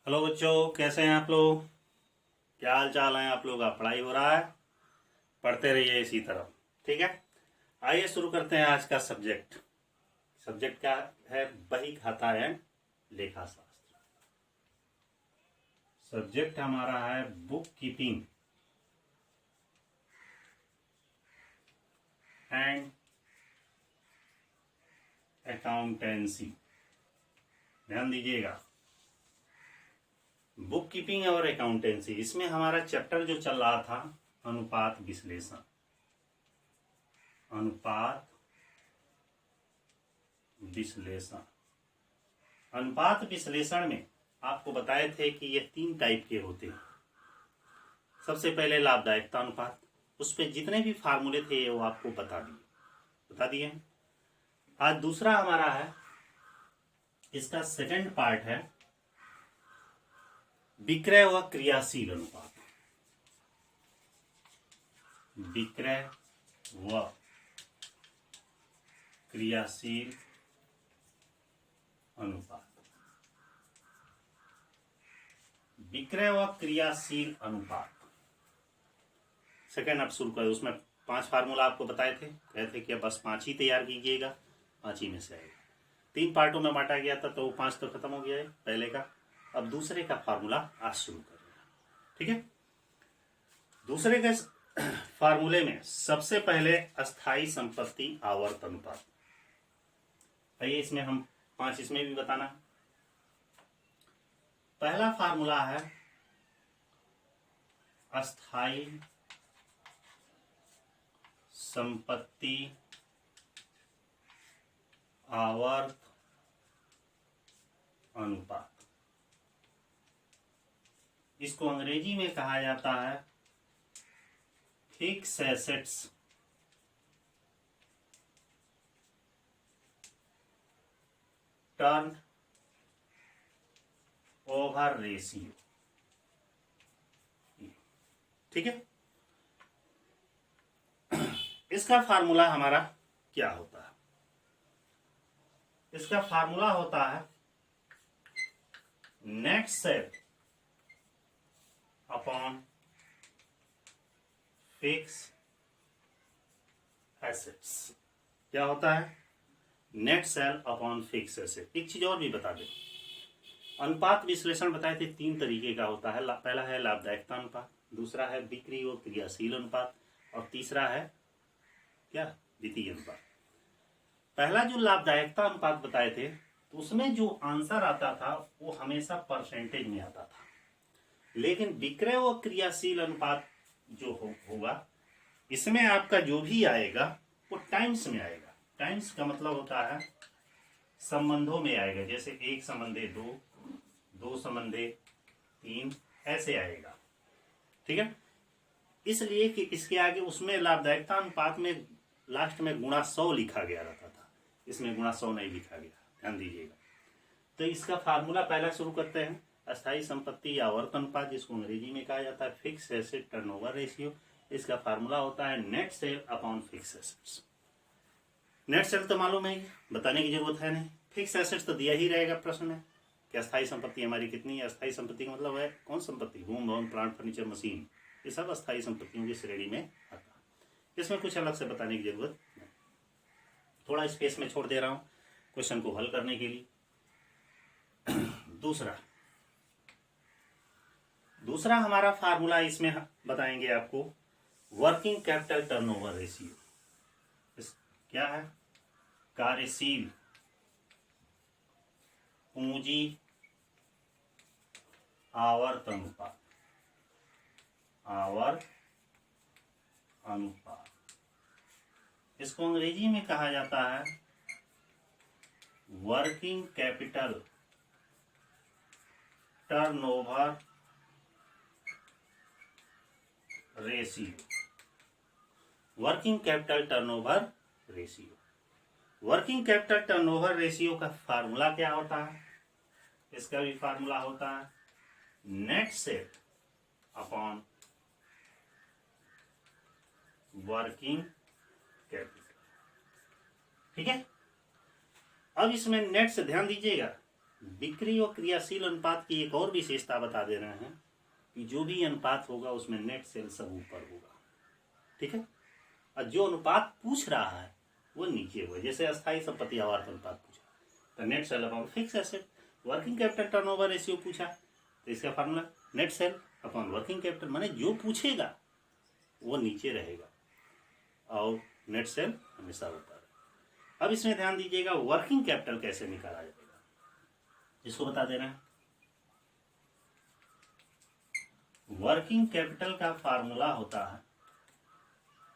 Hello बच्चों, कैसे हैं आप लोग? क्या हाल चाल है आप लोग का? पढ़ाई हो रहा है? पढ़ते रहिए इसी तरह। ठीक है। आइए शुरू करते हैं आज का सब्जेक्ट। सब्जेक्ट क्या है? बही खाता एंड लेखा शास्त्र। सब्जेक्ट हमारा है बुक कीपिंग एंड अकाउंटेंसी। ध्यान दीजिएगा, बुक कीपिंग और अकाउंटेंसी, इसमें हमारा चैप्टर जो चल रहा था अनुपात विश्लेषण। अनुपात विश्लेषण। अनुपात विश्लेषण में आपको बताए थे कि ये 3 टाइप के होते हैं। सबसे पहले लाभदायकता अनुपात, उस पर जितने भी फार्मूले थे वो आपको बता दिए हैं। आज दूसरा हमारा है, इसका सेकंड पार्ट है विक्रय व क्रियाशील अनुपात। विक्रय व क्रियाशील अनुपात। विक्रय व क्रियाशील अनुपात सेकंड आप शुरू करें। उसमें 5 फार्मूला आपको बताए थे, कहते कि बस 5 ही तैयार कीजिएगा, 5 ही में से आएगा। 3 पार्टों में बांटा गया था तो वो 5 तो खत्म हो गया है पहले का। अब दूसरे का फार्मूला आज शुरू कर रहे हैं। ठीक है। दूसरे के फार्मूले में सबसे पहले अस्थाई संपत्ति आवर्त अनुपात। आइए इसमें हम 5 इसमें भी बताना है। पहला फार्मूला है अस्थाई संपत्ति आवर्त अनुपात। इसको अंग्रेजी में कहा जाता है fix assets turn over ratio. ठीक है। इसका फार्मूला हमारा क्या होता है? इसका फार्मूला होता है net sale upon fix assets. क्या होता है? Net sale upon fix asset. एक चीज और भी बता दें, अनुपात विश्लेषण बताए थे 3 तरीके का होता है। पहला है लाभदायकता अनुपात, दूसरा है बिक्री व क्रियाशील अनुपात, और तीसरा है क्या? द्वितीय अनुपात। पहला जो लाभदायकता अनुपात बताए थे तो उसमें जो आंसर आता था वो हमेशा परसेंटेज में आता था, लेकिन विक्रय व क्रियाशील अनुपात जो होगा इसमें आपका जो भी आएगा वो टाइम्स में आएगा। टाइम्स का मतलब होता है संबंधों में आएगा, जैसे 1 संबंधे 2, 2 संबंधे 3, ऐसे आएगा। ठीक है। इसलिए कि इसके आगे उसमें लाभदायकता अनुपात में लास्ट में गुणा 100 लिखा गया रहता था, इसमें गुणा 100 नहीं लिखा गया, ध्यान दीजिएगा। तो इसका फार्मूला पहला शुरू करते हैं। अस्थाई संपत्ति आवर्त अनुपात, जिसको अंग्रेजी में कहा जाता है फिक्स एसेट टर्नओवर रेशियो। इसका फार्मूला होता है net sale upon fix assets. Net cell तो मालूम है, बताने की जरूरत है नहीं। फिक्स एसेट्स तो दिया ही रहेगा प्रश्न में कि अस्थाई संपत्ति हमारी कितनी है। अस्थाई संपत्ति का मतलब है कौन संपत्ति? भूमि, भवन, प्लांट, फर्नीचर, मशीन, ये सब अस्थाई संपत्तियों की श्रेणी में आता है। इसमें कुछ अलग से बताने की जरूरत नहीं। थोड़ा स्पेस में छोड़ दे रहा हूं क्वेश्चन को हल करने के लिए। दूसरा हमारा फार्मूला इसमें बताएंगे आपको वर्किंग कैपिटल टर्नओवर रेशियो। क्या है? कार्यशील पूंजी आवर्त अनुपात। आवर्त अनुपात, इसको अंग्रेजी में कहा जाता है working capital turnover ratio. Working capital turnover ratio. Working capital turnover ratio का फार्मूला क्या होता है? इसका भी फार्मूला होता है net sale upon working capital. ठीक है। अब इसमें नेट से ध्यान दीजिएगा, बिक्री और क्रियाशील अनुपात की एक और विशेषता बता दे रहे हैं कि जो भी अनुपात होगा उसमें नेट सेल सब ऊपर होगा, ठीक है। और जो अनुपात पूछ रहा है वो नीचे होगा, जैसे अस्थायी संपत्ति आवर्त अनुपात पूछा तो net sale upon fix asset. Working capital turnover ratio पूछा तो इसका formula net sale upon working capital, माने जो पूछेगा वो नीचे रहेगा और नेट सेल हमेशा ऊपर। अब इसमें ध्यान दीजिएगा वर्किंग कैपिटल कैसे निकाला जाएगा, इसको बता दे रहे हैं। वर्किंग कैपिटल का फार्मूला होता है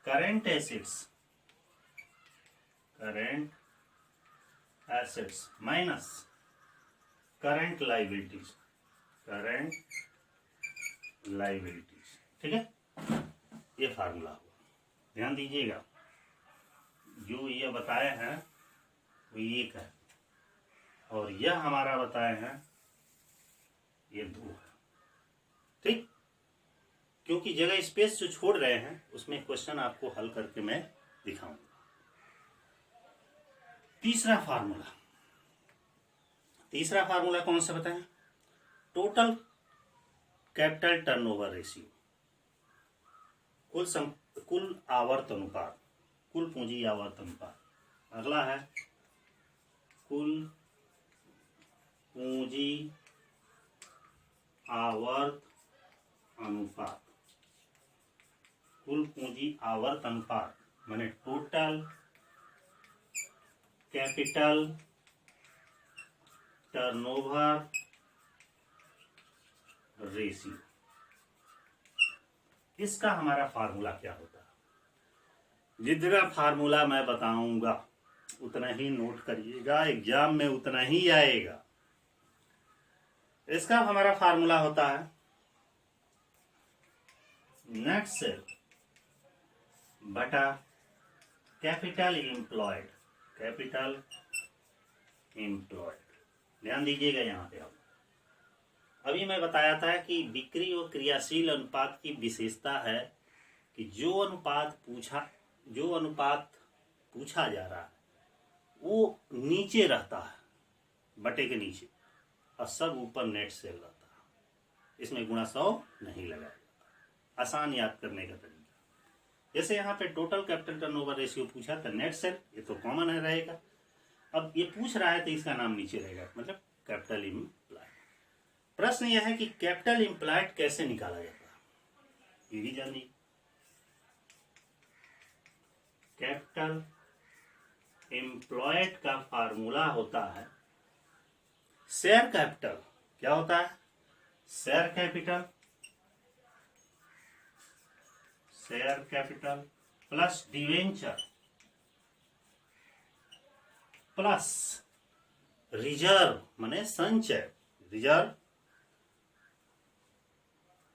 current assets minus current liabilities, ठीक है। ये फार्मूला हुआ, ध्यान दीजिएगा। जो ये बताए हैं वो एक है और यह हमारा बताए हैं ये 2 है, ठीक। क्योंकि जगह स्पेस जो छोड़ रहे हैं उसमें क्वेश्चन आपको हल करके मैं दिखाऊंगा। तीसरा फार्मूला कौन सा बताएं? टोटल कैपिटल टर्नओवर रेशियो, कुल आवर्त अनुपात, कुल पूंजी आवर्त अनुपात। अगला है कुल पूंजी आवर्त अनुपात। कुल पूंजी आवर्त अनुपात माने टोटल कैपिटल टर्नओवर रेशियो। इसका हमारा फार्मूला क्या होता है? जितना फार्मूला मैं बताऊंगा उतना ही नोट करिएगा, एग्जाम में उतना ही आएगा। इसका हमारा फार्मूला होता है नेट सेल बटा कैपिटल एम्प्लॉयड। ध्यान दीजिएगा यहाँ पे। अभी मैं बताया था कि बिक्री और क्रियाशील अनुपात की विशेषता है कि जो अनुपात पूछा जा रहा है वो नीचे रहता है, बटे के नीचे, और सब ऊपर नेट सेल रहता है। इसमें गुणा 100 नहीं लगाया जाता। आसान याद करने का तरीका, जैसे यहाँ पे टोटल कैपिटल टर्नओवर रेशियो पूछा था, नेट सेल ये तो कॉमन है रहेगा। अब ये पूछ रहा है तो इसका नाम नीचे रहेगा, मतलब कैपिटल इम्प्लॉयड। प्रश्न यह है कि कैपिटल इम्प्लॉयड कैसे निकाला जाता है, ये भी जानिए। कैपिटल एम्प्लॉयड का फार्मूला होता है शेयर कैपिटल। क्या होता है? Share capital plus debenture plus reserve, माने संचय। रिजर्व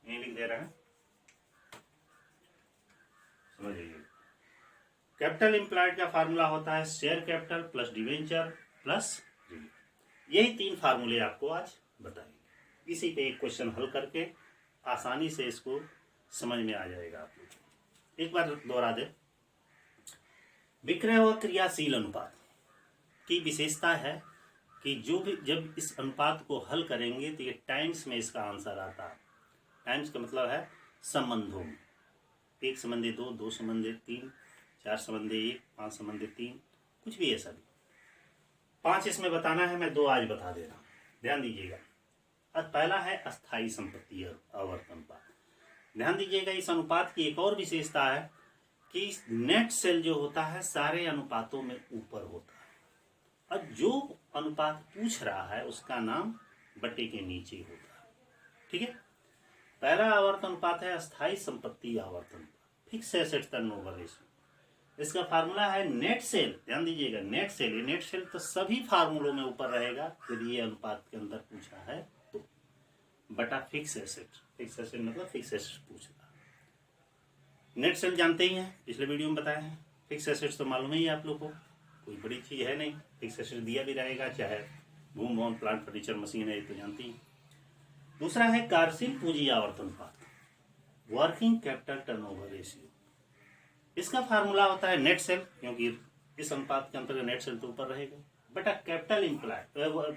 ये लिख दे रहे हैं, समझिए। कैपिटल एम्प्लॉयड का फार्मूला होता है share capital plus debenture plus reserve. यही 3 फार्मूले आपको आज बताएंगे। इसी पे एक क्वेश्चन हल करके आसानी से इसको समझ में आ जाएगा आप लोग। एक बार दोहरा दे। विक्रय और क्रियाशील अनुपात की विशेषता है कि जब इस अनुपात को हल करेंगे तो ये टाइम्स में इसका आंसर आता है। टाइम्स का मतलब है संबंधों में, 1 संबंधी 2, 2 संबंधी 3, 4 संबंधी 1, 5 संबंधी 3, कुछ भी ऐसा भी। 5 इसमें बताना है, मैं 2 आज बता दे रहा हूँ, ध्यान दीजिएगा। अब पहला है अस्थायी संपत्ति आवर्त अनुपात। ध्यान दीजिएगा, इस अनुपात की एक और विशेषता है कि नेट सेल जो होता है सारे अनुपातों में ऊपर होता है, और जो अनुपात पूछ रहा है उसका नाम बटे के नीचे होता है, ठीक है। पहला आवर्त अनुपात है अस्थायी संपत्ति आवर्त अनुपात, फिक्स एसेट टर्नओवर रेशियो। इसका फार्मूला है नेट सेल। ध्यान दीजिएगा, नेट सेल, ये नेट सेल तो सभी फार्मूलों में ऊपर रहेगा यदि ये अनुपात के अंदर पूछा है तो, बटा फिक्स एसेट। फिक्स एसेट मतलब फिक्स एसेट पूछ रहा है। नेट सेल जानते ही हैं, पिछले वीडियो में बताया है। फिक्स एसेट तो मालूम ही है आप लोग को, कोई बड़ी चीज है नहीं। फिक्स एसेट दिया भी रहेगा, चाहे भूमि भवन प्लांट फर्नीचर मशीन है, ये तो जानती हैं। दूसरा है कार्यशील पूंजी आवर्त अनुपात, वर्किंग कैपिटल टर्नओवर रेशियो। इसका फार्मूला होता है नेट सेल, क्योंकि इस अनुपात के अंतर्गत नेट सेल तो ऊपर रहेगा, बटा कैपिटल इम्प्लॉय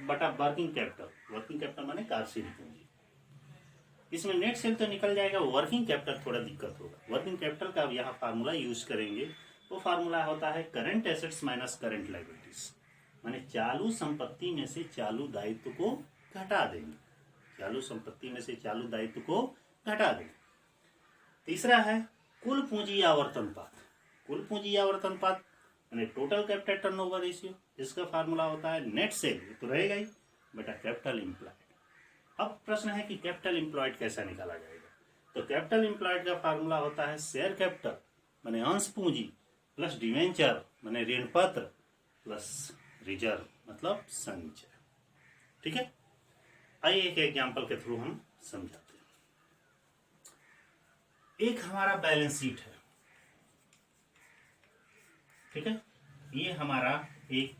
बटा वर्किंग कैपिटल माने कार्यशील पूंजी। इसमें नेट सेल तो निकल जाएगा, वर्किंग कैपिटल थोड़ा दिक्कत होगा। वर्किंग कैपिटल का अब यहाँ फार्मूला यूज करेंगे, वो फार्मूला होता है current assets minus current liabilities, माने चालू संपत्ति में से चालू दायित्व को घटा देंगे, चालू संपत्ति में से चालू दायित्व को घटा देंगे। तीसरा है कुल पूंजी आवर्तनपात। कुल पूंजी आवर्तनपात यानी टोटल कैपिटल टर्नओवर रेशियो, इसका फार्मूला होता है नेट सेल, तो रहेगा ही बेटा कैपिटल एम्प्लॉयड। अब प्रश्न है कि कैपिटल एम्प्लॉयड कैसा निकाला जाएगा, तो कैपिटल एम्प्लॉयड का फार्मूला होता है शेयर कैपिटल माने अंश पूंजी प्लस डिवेंचर माने ऋण पत्र प्लस रिजर्व मतलब संचय। ठीक है, आइए एक एग्जाम्पल के थ्रू हम समझाते हैं। एक हमारा बैलेंस शीट है, ठीक है, ये हमारा एक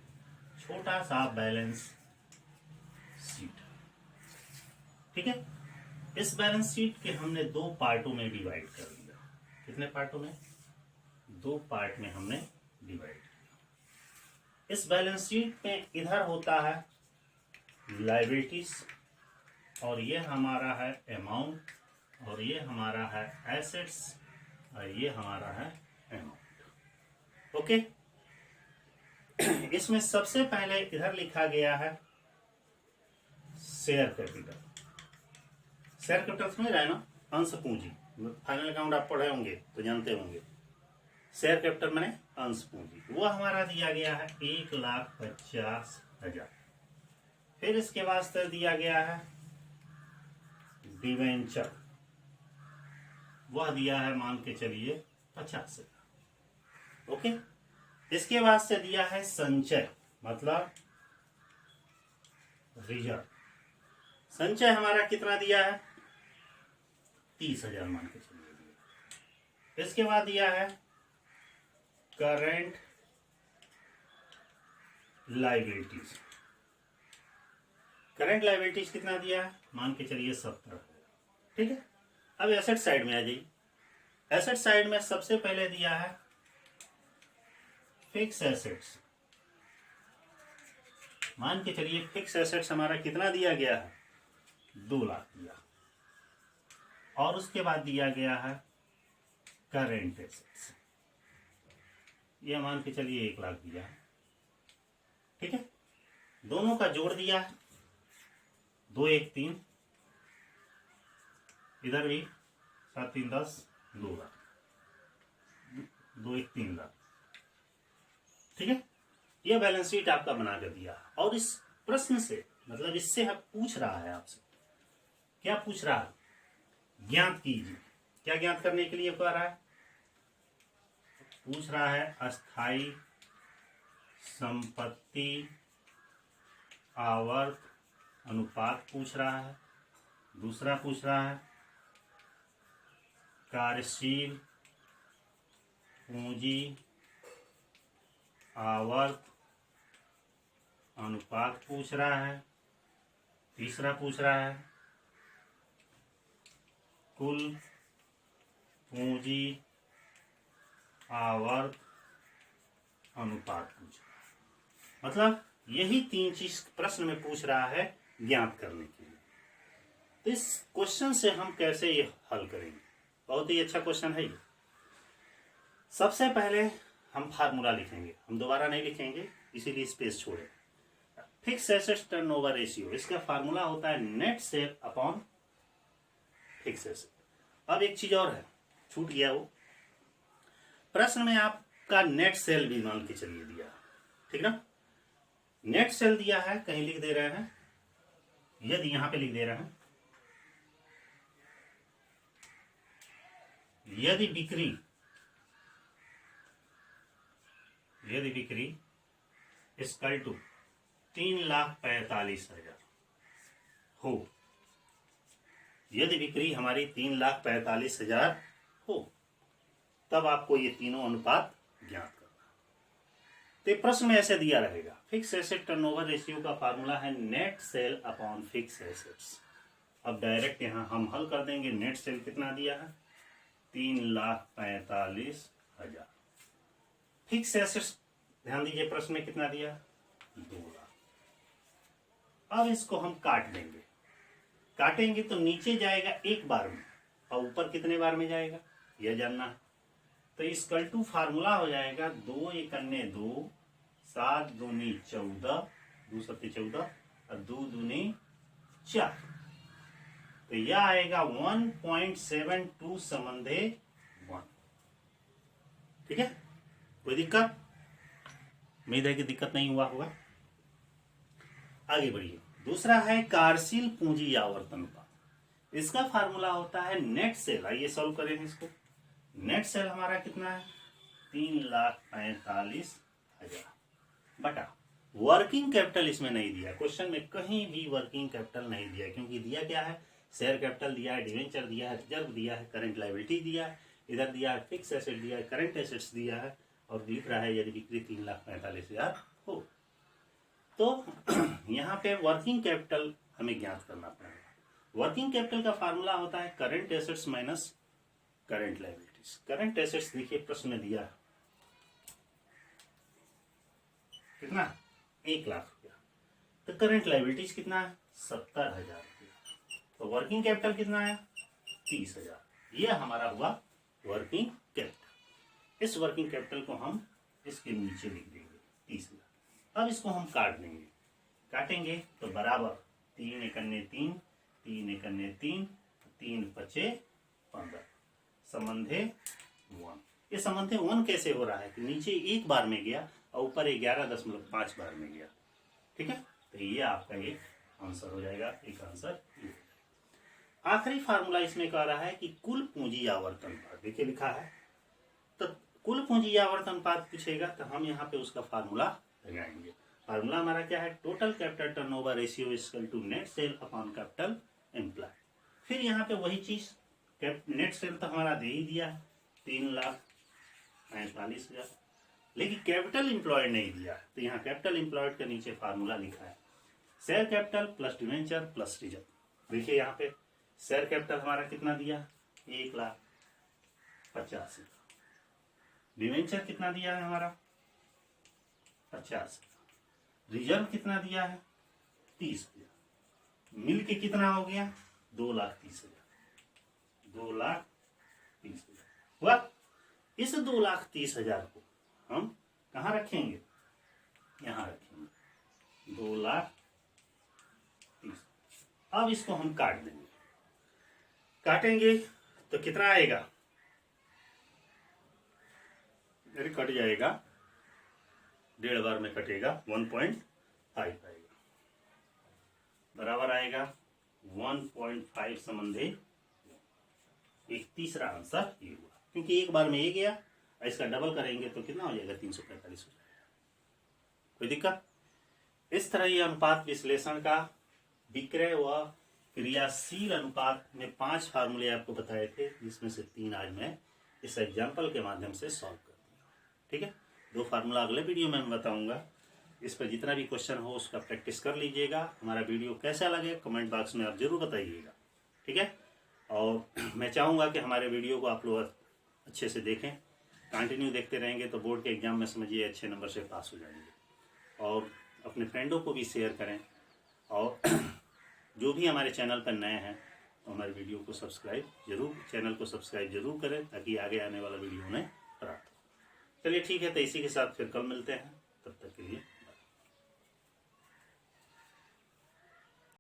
छोटा सा बैलेंस शीट, ठीक है। इस बैलेंस शीट के हमने दो पार्टों में डिवाइड कर दिया। कितने पार्टों में? दो पार्ट में हमने डिवाइड किया। इस बैलेंस शीट में इधर होता है लायबिलिटीज और ये हमारा है अमाउंट और ये हमारा है एसेट्स और ये हमारा है अमाउंट। ओके, इसमें सबसे पहले इधर लिखा गया है शेयर कैपिटल। शेयर कैपिटल समझ रहा है ना, अंश पूंजी। फाइनल अकाउंट आप पढ़े होंगे तो जानते होंगे, शेयर कैपिटल माने अंश पूंजी। वो हमारा दिया गया है 1,50,000। फिर इसके वास्ते दिया गया है डिवेंचर, वह दिया है मान के चलिए 50,000। ओके, इसके बाद से दिया है संचय मतलब रिजर्व। संचय हमारा कितना दिया है? 30,000 मान के चलिए। इसके बाद दिया है करंट लायबिलिटीज। करंट लायबिलिटीज कितना दिया है? मान के चलिए 70,000। ठीक है, अब एसेट साइड में आ जाइए। एसेट साइड में सबसे पहले दिया है फिक्स एसेट्स। मान के चलिए फिक्स एसेट्स हमारा कितना दिया गया है? 2 लाख दिया। और उसके बाद दिया गया है करेंट एसेट्स, ये मान के चलिए 1 लाख दिया। ठीक है, दोनों का जोड़ दिया, 2 1 3, इधर भी 7 3 10, 2 लाख, 2 1 3 लाख। ठीक है, यह बैलेंस शीट आपका बना कर दिया। और इस प्रश्न से मतलब इससे आप पूछ रहा है, आपसे क्या पूछ रहा है? ज्ञात कीजिए। क्या ज्ञात करने के लिए कह रहा है? पूछ रहा है अस्थाई संपत्ति आवर्त अनुपात पूछ रहा है। दूसरा पूछ रहा है कार्यशील पूंजी आवर्त अनुपात पूछ रहा है। तीसरा पूछ रहा है कुल पूंजी आवर्त अनुपात पूछ रहा है। मतलब यही 3 चीज प्रश्न में पूछ रहा है ज्ञात करने के लिए। तो इस क्वेश्चन से हम कैसे ये हल करेंगे? बहुत ही अच्छा क्वेश्चन है ये। सबसे पहले हम फार्मूला लिखेंगे, हम दोबारा नहीं लिखेंगे इसीलिए स्पेस छोड़े। फिक्स एसेट्स टर्नओवर रेशियो, इसका फार्मूला होता है net sale upon fix asset. अब एक चीज और है, छूट गया वो, प्रश्न में आपका नेट सेल भी मान के चलिए दिया, ठीक ना। नेट सेल दिया है, कहीं लिख दे रहे हैं, यदि यहां पे लिख दे रहे हैं यदि बिक्री इक्वल टू 3,45,000 हो, यदि बिक्री हमारी 3,45,000 हो, तब आपको ये तीनों अनुपात ज्ञात करना। तो प्रश्न में ऐसे दिया रहेगा, फिक्स एसेट टर्नओवर रेशियो का फार्मूला है net sale upon fix assets. अब डायरेक्ट यहां हम हल कर देंगे। नेट सेल कितना दिया है? 3,45,000। फिक्स एसेट्स ध्यान दीजिए, प्रश्न में कितना दिया? 2 लाख। अब इसको हम काट देंगे, काटेंगे तो नीचे जाएगा एक बार में और ऊपर कितने बार में जाएगा यह जानना है। तो इसकल टू फार्मूला हो जाएगा 2 एकन्ने 2, 7 दूनी 14, 2 सत्ते 14 और 2 दूनी 4। तो यह आएगा 1.72 संबंधे 1। ठीक है, कोई दिक्कत? उम्मीद है कि दिक्कत नहीं हुआ होगा। आगे बढ़िए। दूसरा है कार्यशील पूंजी आवर्तन अनुपात। इसका फार्मूला होता है नेट सेल। आइए सॉल्व करें इसको। नेट सेल हमारा कितना है 3,45,000 बटा वर्किंग कैपिटल। इसमें नहीं दिया, क्वेश्चन में कहीं भी वर्किंग कैपिटल नहीं दिया, क्योंकि दिया क्या है, शेयर कैपिटल दिया है, डिवेंचर दिया है, रिजर्व दिया है, करंट लायबिलिटी दिया है, इधर दिया है फिक्स एसेट दिया है, करंट एसेट्स दिया है, और लिख रहा है यदि बिक्री 3,45,000 हो। तो यहाँ पे वर्किंग कैपिटल हमें ज्ञात करना पड़ेगा। वर्किंग कैपिटल का फार्मूला होता है current assets minus current liabilities. Current assets देखिए प्रश्न में दिया कितना 1 लाख रुपया, तो करंट लायबिलिटीज कितना है 70,000 रुपया, तो वर्किंग कैपिटल कितना है 30,000। यह हमारा हुआ वर्किंग कैपिटल। इस वर्किंग कैपिटल को हम इसके नीचे लिख देंगे 30,000। अब इसको हम काट देंगे, काटेंगे तो बराबर 3 एकन्ने 3, 3 एकन्ने 3, 3 पचे 15 संबंधे 1। ये संबंधे 1 कैसे हो रहा है कि नीचे एक बार में गया और ऊपर 11.5 बार में गया। ठीक है, तो ये आपका एक आंसर हो जाएगा, एक आंसर। आखिरी फार्मूला इसमें कह रहा है कि कुल पूंजी आवर्तन अनुपात। देखिए लिखा है, तो कुल पूंजी आवर्तन अनुपात पूछेगा तो हम यहाँ पे उसका फार्मूला लगाएंगे। फार्मूला हमारा क्या है, total capital turnover ratio is equal to net sale upon capital employed. फिर यहाँ पे वही चीज, नेट सेल तो हमारा दे ही दिया 3,45,000, लेकिन कैपिटल एम्प्लॉयड नहीं दिया, तो यहाँ कैपिटल एम्प्लॉयड के नीचे फार्मूला लिखा है share capital plus debenture plus reserve. देखिए यहाँ पे शेयर कैपिटल हमारा कितना दिया 1,50,000, डिवेंचर कितना दिया है हमारा 50,000, रिजर्व कितना दिया है 30,000, मिल के कितना हो गया 2,30,000, 2,30,000 हुआ। इस 2,30,000 को हम कहाँ रखेंगे, यहाँ रखेंगे 2,30,000। अब इसको हम काट देंगे, काटेंगे तो कितना आएगा, कट जाएगा 1.5 बार में कटेगा 1.5 आएगा, बराबर आएगा 1.5 संबंधे। एक तीसरा आंसर ये हुआ, क्योंकि एक बार में ये गया, इसका डबल करेंगे तो कितना हो जाएगा 345 हो जाएगा। कोई दिक्कत? इस तरह ये अनुपात विश्लेषण का विक्रय व क्रियाशील अनुपात में 5 फार्मूले आपको बताए थे, जिसमें से 3 आज मैं इस एग्जाम्पल के माध्यम से सॉल्व कर दूंगा। ठीक है, 2 फार्मूला अगले वीडियो में मैं बताऊंगा। इस पर जितना भी क्वेश्चन हो उसका प्रैक्टिस कर लीजिएगा। हमारा वीडियो कैसा लगे कमेंट बॉक्स में आप जरूर बताइएगा। ठीक है, और मैं चाहूँगा कि हमारे वीडियो को आप लोग अच्छे से देखें, कंटिन्यू देखते रहेंगे तो बोर्ड के एग्जाम में समझिए अच्छे नंबर से पास हो जाएंगे। और अपने फ्रेंडों को भी शेयर करें, और जो भी हमारे चैनल पर नए हैं तो हमारे वीडियो को सब्सक्राइब जरूर, चैनल को सब्सक्राइब जरूर करें, ताकि आगे आने वाला वीडियो उन्हें प्राप्त हो। चलिए ठीक है, तो इसी के साथ फिर कल मिलते हैं।